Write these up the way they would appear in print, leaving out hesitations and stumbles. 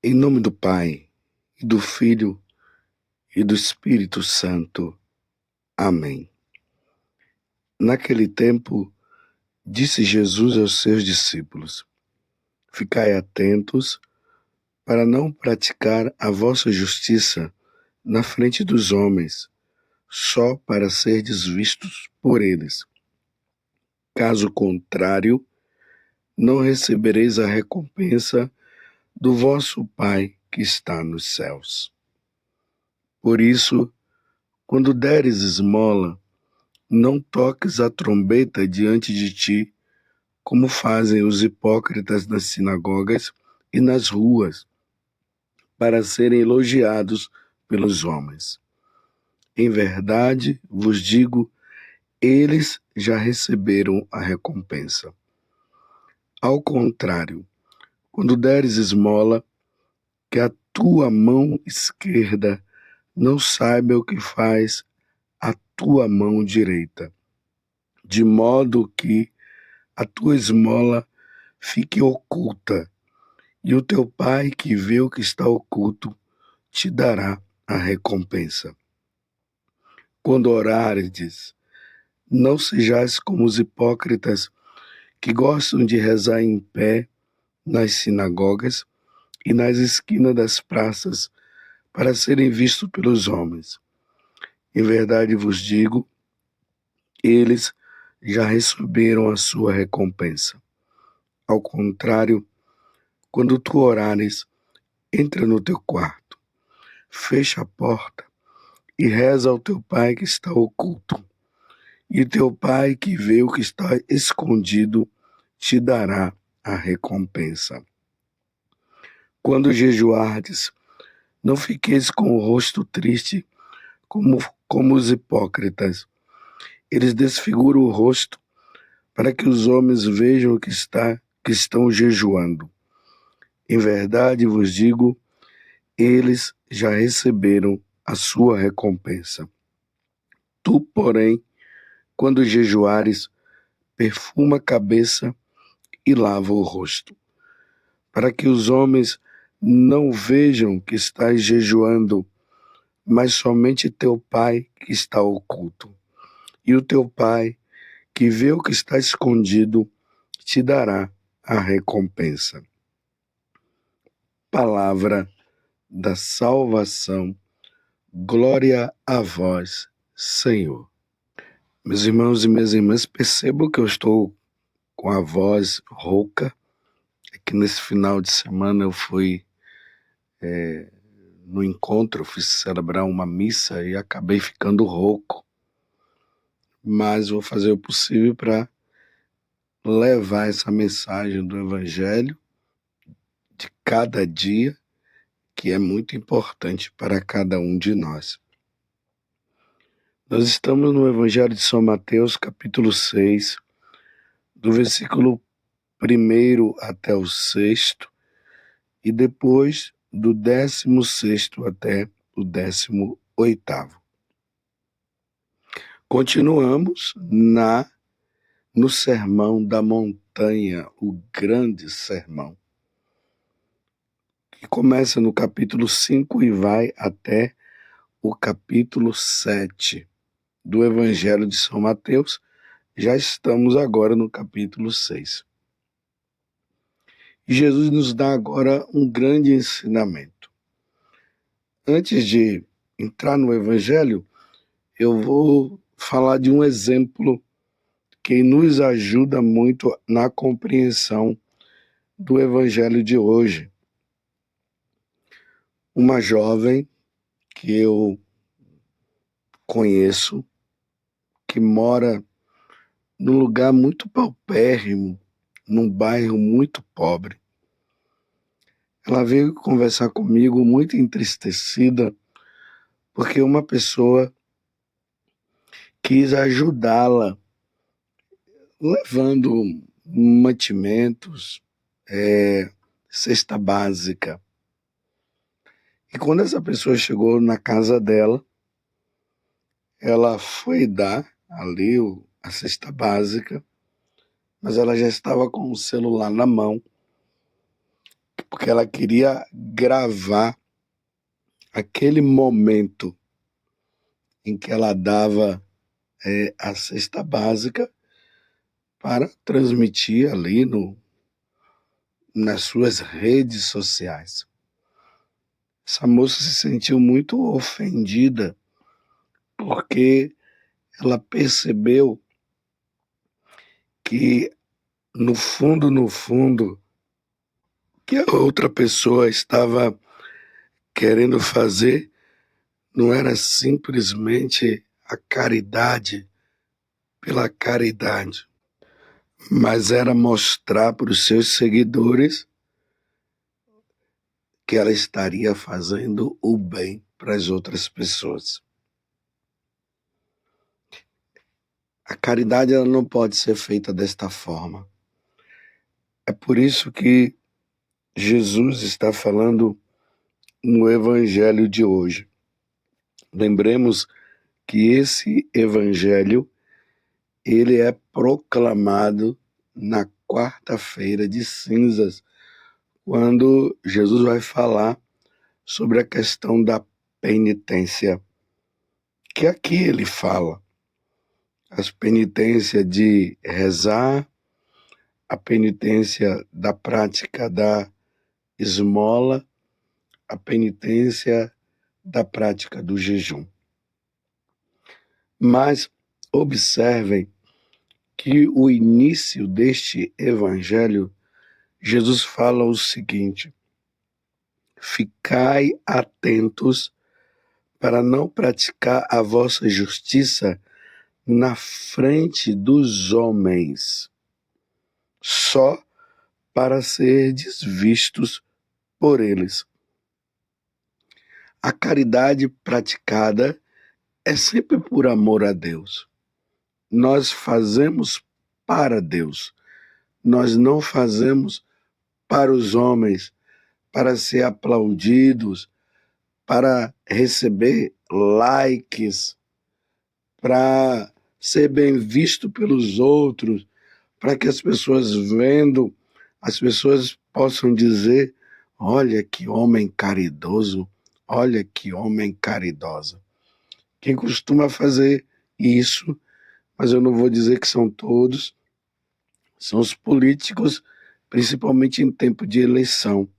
Em nome do Pai, e do Filho, e do Espírito Santo. Amém. Naquele tempo, disse Jesus aos seus discípulos: Ficai atentos para não praticar a vossa justiça na frente dos homens, só para serdes vistos por eles. Caso contrário, não recebereis a recompensa do vosso Pai que está nos céus. Por isso, quando deres esmola, não toques a trombeta diante de ti, como fazem os hipócritas nas sinagogas e nas ruas, para serem elogiados pelos homens. Em verdade, vos digo, eles já receberam a recompensa. Ao contrário, quando deres esmola, que a tua mão esquerda não saiba o que faz a tua mão direita, de modo que a tua esmola fique oculta, e o teu Pai que vê o que está oculto te dará a recompensa. Quando orares, não sejais como os hipócritas que gostam de rezar em pé nas sinagogas e nas esquinas das praças para serem vistos pelos homens. Em verdade vos digo, eles já receberam a sua recompensa. Ao contrário, quando tu orares, entra no teu quarto, fecha a porta e reza ao teu Pai que está oculto. E teu Pai que vê o que está escondido te dará a recompensa. Quando jejuardes, não fiqueis com o rosto triste como os hipócritas. Eles desfiguram o rosto para que os homens vejam que estão jejuando. Em verdade vos digo, eles já receberam a sua recompensa. Tu, porém, quando jejuares, perfuma a cabeça e lava o rosto, para que os homens não vejam que estás jejuando, mas somente teu Pai que está oculto. E o teu Pai, que vê o que está escondido, te dará a recompensa. Palavra da salvação. Glória a vós, Senhor. Meus irmãos e minhas irmãs, percebam que eu estou com a voz rouca. É que nesse final de semana eu fui no encontro, fui celebrar uma missa e acabei ficando rouco. Mas vou fazer o possível para levar essa mensagem do Evangelho de cada dia, que é muito importante para cada um de nós. Nós estamos no Evangelho de São Mateus, capítulo 6, do versículo 1 até o 6º, e depois do 16º até o 18º. Continuamos no Sermão da Montanha, o grande sermão, que começa no capítulo 5 e vai até o capítulo 7 do Evangelho de São Mateus. Já estamos agora no capítulo 6. E Jesus nos dá agora um grande ensinamento. Antes de entrar no Evangelho, eu vou falar de um exemplo que nos ajuda muito na compreensão do Evangelho de hoje. Uma jovem que eu conheço, que mora num lugar muito paupérrimo, num bairro muito pobre. Ela veio conversar comigo muito entristecida, porque uma pessoa quis ajudá-la, levando mantimentos, cesta básica. E quando essa pessoa chegou na casa dela, ela foi dar ali a cesta básica, mas ela já estava com o celular na mão, porque ela queria gravar aquele momento em que ela dava a cesta básica para transmitir ali nas suas redes sociais. Essa moça se sentiu muito ofendida porque ela percebeu que no fundo, que a outra pessoa estava querendo fazer não era simplesmente a caridade pela caridade, mas era mostrar para os seus seguidores que ela estaria fazendo o bem para as outras pessoas. A caridade ela não pode ser feita desta forma. É por isso que Jesus está falando no evangelho de hoje. Lembremos que esse evangelho ele é proclamado na quarta-feira de cinzas, quando Jesus vai falar sobre a questão da penitência, que aqui ele fala, as penitências de rezar, a penitência da prática da esmola, a penitência da prática do jejum. Mas observem que o início deste evangelho, Jesus fala o seguinte: ficai atentos para não praticar a vossa justiça na frente dos homens, só para serdes vistos por eles. A caridade praticada é sempre por amor a Deus. Nós fazemos para Deus. Nós não fazemos para os homens, para ser aplaudidos, para receber likes, para ser bem visto pelos outros, para que as pessoas vendo, as pessoas possam dizer: olha que homem caridoso, olha que homem caridosa. Quem costuma fazer isso, mas eu não vou dizer que são todos, são os políticos, principalmente em tempo de eleição.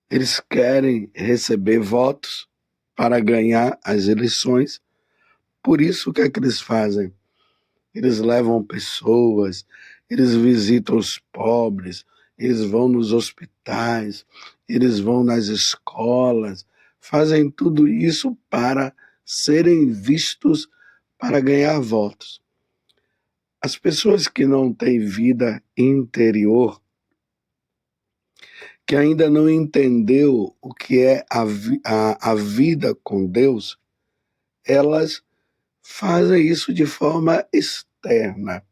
Eles querem receber votos para ganhar as eleições. Por isso, o que é que eles fazem? Eles levam pessoas, eles visitam os pobres, eles vão nos hospitais, eles vão nas escolas, fazem tudo isso para serem vistos, para ganhar votos. As pessoas que não têm vida interior, que ainda não entendeu o que é a vida com Deus, elas fazem isso de forma externa.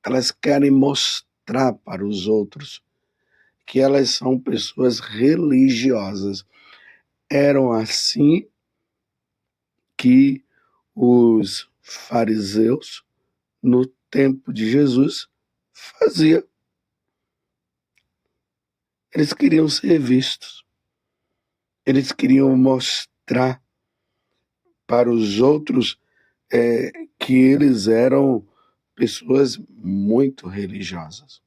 Elas querem mostrar para os outros que elas são pessoas religiosas. Eram assim que os fariseus, no tempo de Jesus, faziam. Eles queriam ser vistos. Eles queriam mostrar para os outros que eles eram pessoas muito religiosas.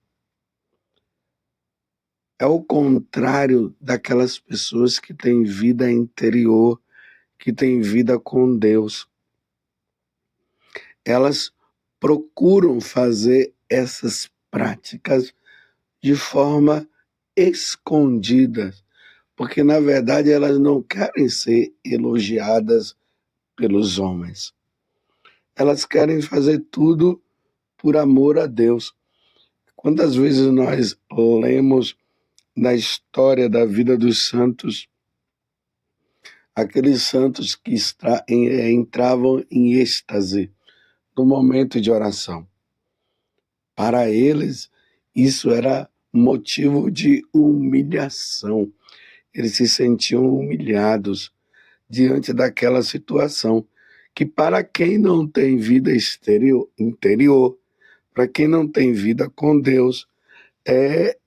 É o contrário daquelas pessoas que têm vida interior, que têm vida com Deus. Elas procuram fazer essas práticas de forma escondida, porque na verdade elas não querem ser elogiadas pelos homens. Elas querem fazer tudo por amor a Deus. Quantas vezes nós lemos na história da vida dos santos, aqueles santos que entravam em êxtase no momento de oração. Para eles, isso era motivo de humilhação. Eles se sentiam humilhados diante daquela situação, que para quem não tem vida interior, para quem não tem vida com Deus, é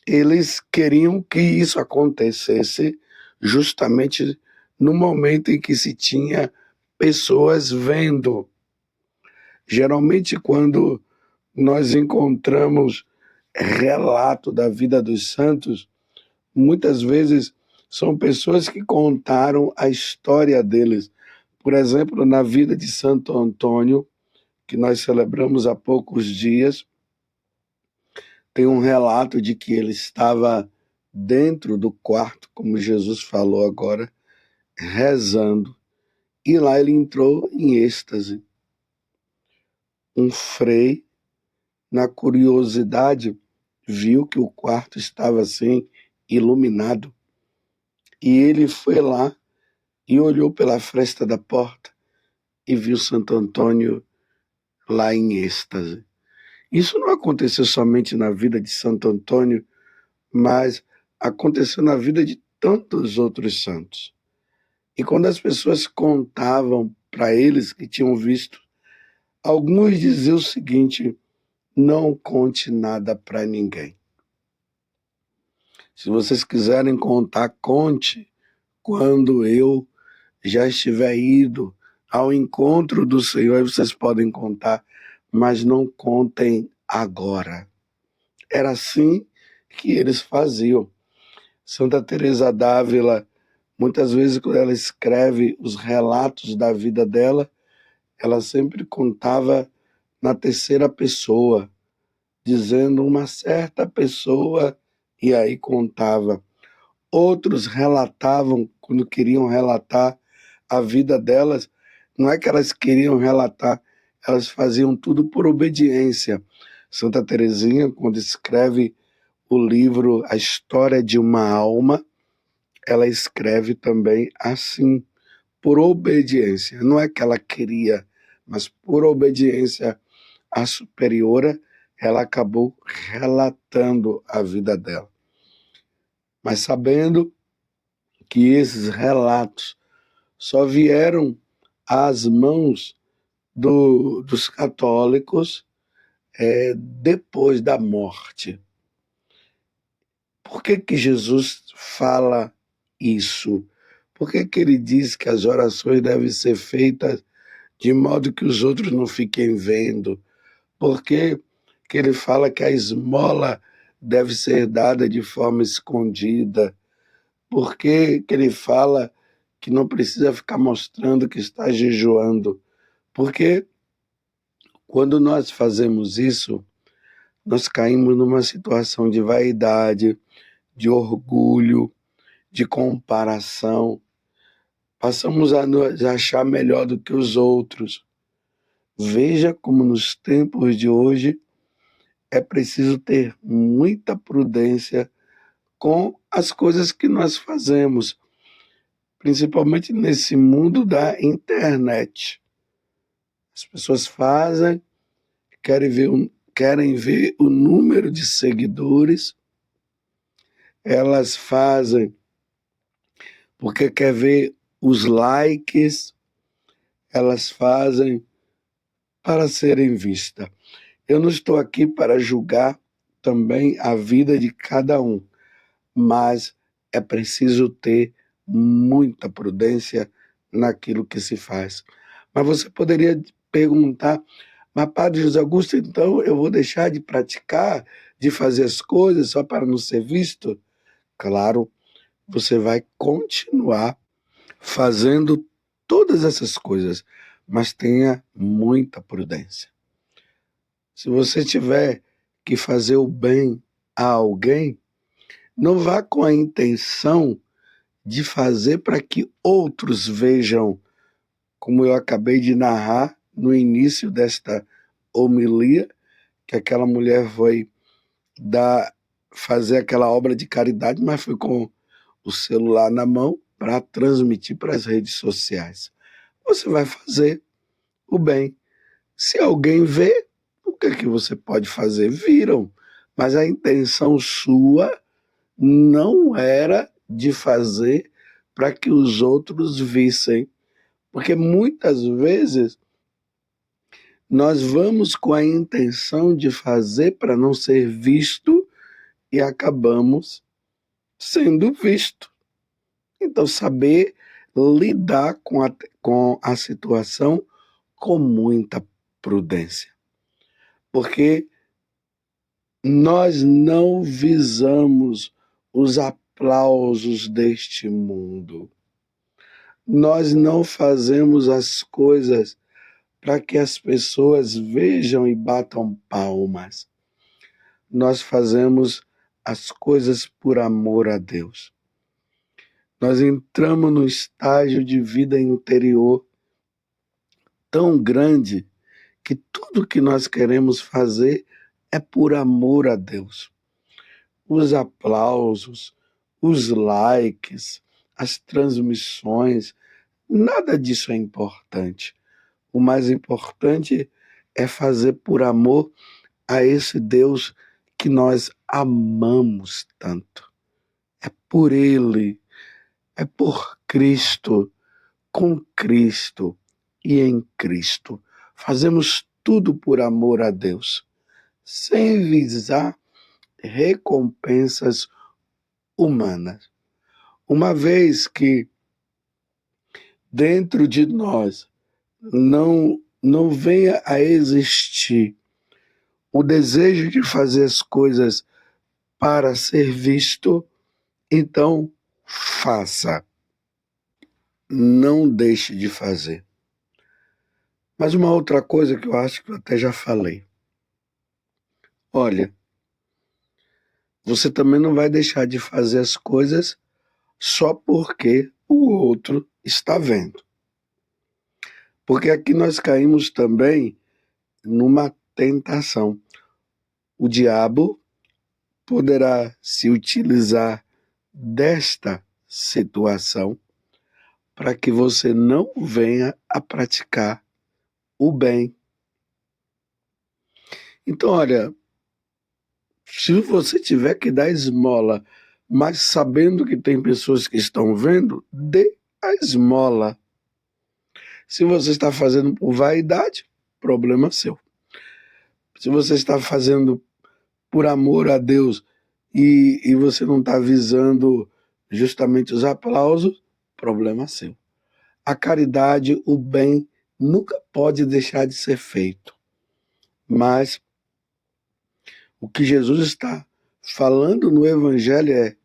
eles queriam que isso acontecesse justamente no momento em que se tinha pessoas vendo. Geralmente, quando nós encontramos relato da vida dos santos, muitas vezes são pessoas que contaram a história deles. Por exemplo, na vida de Santo Antônio, que nós celebramos há poucos dias, tem um relato de que ele estava dentro do quarto, como Jesus falou agora, rezando, e lá ele entrou em êxtase. Um frei, na curiosidade, viu que o quarto estava assim, iluminado, e ele foi lá e olhou pela fresta da porta e viu Santo Antônio lá em êxtase. Isso não aconteceu somente na vida de Santo Antônio, mas aconteceu na vida de tantos outros santos. E quando as pessoas contavam para eles que tinham visto, alguns diziam o seguinte: não conte nada para ninguém. Se vocês quiserem contar, conte quando eu já estiver ido ao encontro do Senhor, aí vocês podem contar, mas não contem agora. Era assim que eles faziam. Santa Teresa d'Ávila, muitas vezes, quando ela escreve os relatos da vida dela, ela sempre contava na terceira pessoa, dizendo uma certa pessoa, e aí contava. Outros relatavam, quando queriam relatar a vida delas, não é que elas queriam relatar, elas faziam tudo por obediência. Santa Teresinha, quando escreve o livro A História de uma Alma, ela escreve também assim, por obediência. Não é que ela queria, mas por obediência à superiora, ela acabou relatando a vida dela. Mas sabendo que esses relatos só vieram às mãos dos católicos depois da morte. Por que Jesus fala isso? Por que ele diz que as orações devem ser feitas de modo que os outros não fiquem vendo? Por que ele fala que a esmola deve ser dada de forma escondida? Por que ele fala que não precisa ficar mostrando que está jejuando? Porque quando nós fazemos isso, nós caímos numa situação de vaidade, de orgulho, de comparação. Passamos a nos achar melhor do que os outros. Veja como nos tempos de hoje é preciso ter muita prudência com as coisas que nós fazemos, principalmente nesse mundo da internet. As pessoas fazem, querem ver o número de seguidores, elas fazem porque quer ver os likes, elas fazem para serem vistas. Eu não estou aqui para julgar também a vida de cada um, mas é preciso ter muita prudência naquilo que se faz. Mas você poderia perguntar: mas Padre José Augusto, então eu vou deixar de praticar, de fazer as coisas só para não ser visto? Claro, você vai continuar fazendo todas essas coisas, mas tenha muita prudência. Se você tiver que fazer o bem a alguém, não vá com a intenção de fazer para que outros vejam, como eu acabei de narrar no início desta homilia, que aquela mulher foi fazer aquela obra de caridade, mas foi com o celular na mão para transmitir para as redes sociais. Você vai fazer o bem. Se alguém vê, o que é que você pode fazer? Viram, mas a intenção sua não era de fazer para que os outros vissem, porque muitas vezes nós vamos com a intenção de fazer para não ser visto e acabamos sendo vistos. Então, saber lidar com a situação com muita prudência. Porque nós não visamos os aplausos deste mundo. Nós não fazemos as coisas para que as pessoas vejam e batam palmas. Nós fazemos as coisas por amor a Deus. Nós entramos num estágio de vida interior tão grande que tudo que nós queremos fazer é por amor a Deus. Os aplausos, os likes, as transmissões, nada disso é importante. O mais importante é fazer por amor a esse Deus que nós amamos tanto. É por Ele, é por Cristo, com Cristo e em Cristo. Fazemos tudo por amor a Deus, sem visar recompensas humanas. Uma vez que dentro de nós não venha a existir o desejo de fazer as coisas para ser visto, então faça. Não deixe de fazer. Mas uma outra coisa que eu acho que eu até já falei. Olha, você também não vai deixar de fazer as coisas só porque o outro está vendo. Porque aqui nós caímos também numa tentação. O diabo poderá se utilizar desta situação para que você não venha a praticar o bem. Então, olha, se você tiver que dar esmola, mas sabendo que tem pessoas que estão vendo, dê a esmola. Se você está fazendo por vaidade, problema seu. Se você está fazendo por amor a Deus e você não está visando justamente os aplausos, problema seu. A caridade, o bem, nunca pode deixar de ser feito. Mas o que Jesus está falando no Evangelho é: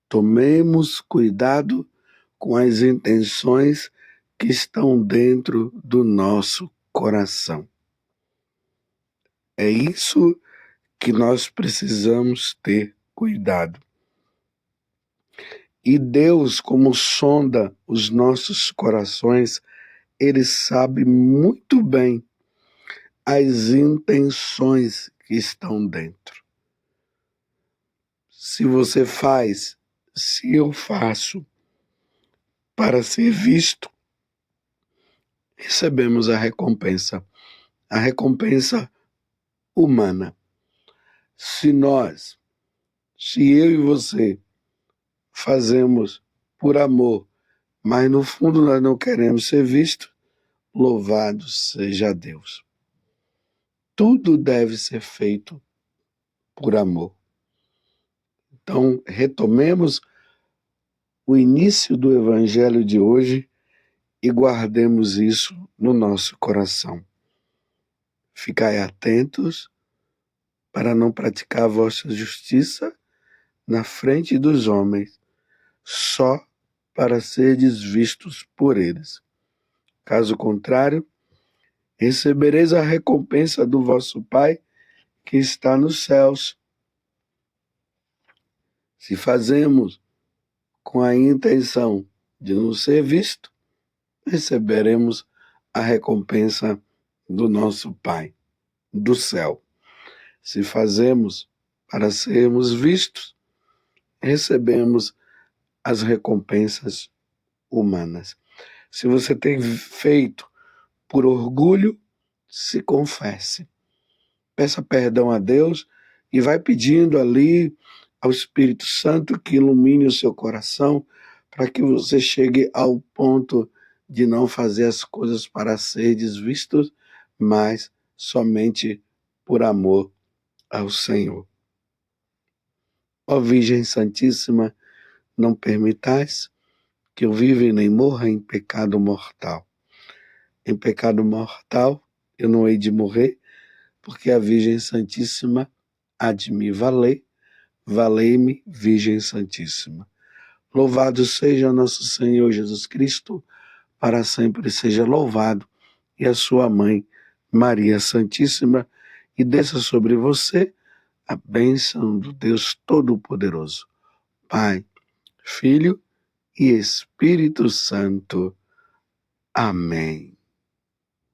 tomemos cuidado com as intenções que estão dentro do nosso coração. É isso que nós precisamos ter cuidado. E Deus, como sonda os nossos corações, Ele sabe muito bem as intenções que estão dentro. Se você faz, se eu faço, para ser visto, recebemos a recompensa humana. Se eu e você fazemos por amor, mas no fundo nós não queremos ser vistos, louvado seja Deus. Tudo deve ser feito por amor. Então, retomemos o início do Evangelho de hoje e guardemos isso no nosso coração. Ficai atentos para não praticar a vossa justiça na frente dos homens, só para serdes vistos por eles. Caso contrário, recebereis a recompensa do vosso Pai que está nos céus. Se fazemos com a intenção de não ser visto, receberemos a recompensa do nosso Pai do céu. Se fazemos para sermos vistos, recebemos as recompensas humanas. Se você tem feito por orgulho, se confesse. Peça perdão a Deus e vai pedindo ali ao Espírito Santo que ilumine o seu coração para que você chegue ao ponto de não fazer as coisas para seres vistos, mas somente por amor ao Senhor. Ó Virgem Santíssima, não permitais que eu viva e nem morra em pecado mortal. Em pecado mortal eu não hei de morrer, porque a Virgem Santíssima há de me valer. Valei-me, Virgem Santíssima. Louvado seja nosso Senhor Jesus Cristo, para sempre seja louvado, e a sua mãe, Maria Santíssima, e desça sobre você a bênção do Deus Todo-Poderoso, Pai, Filho e Espírito Santo. Amém.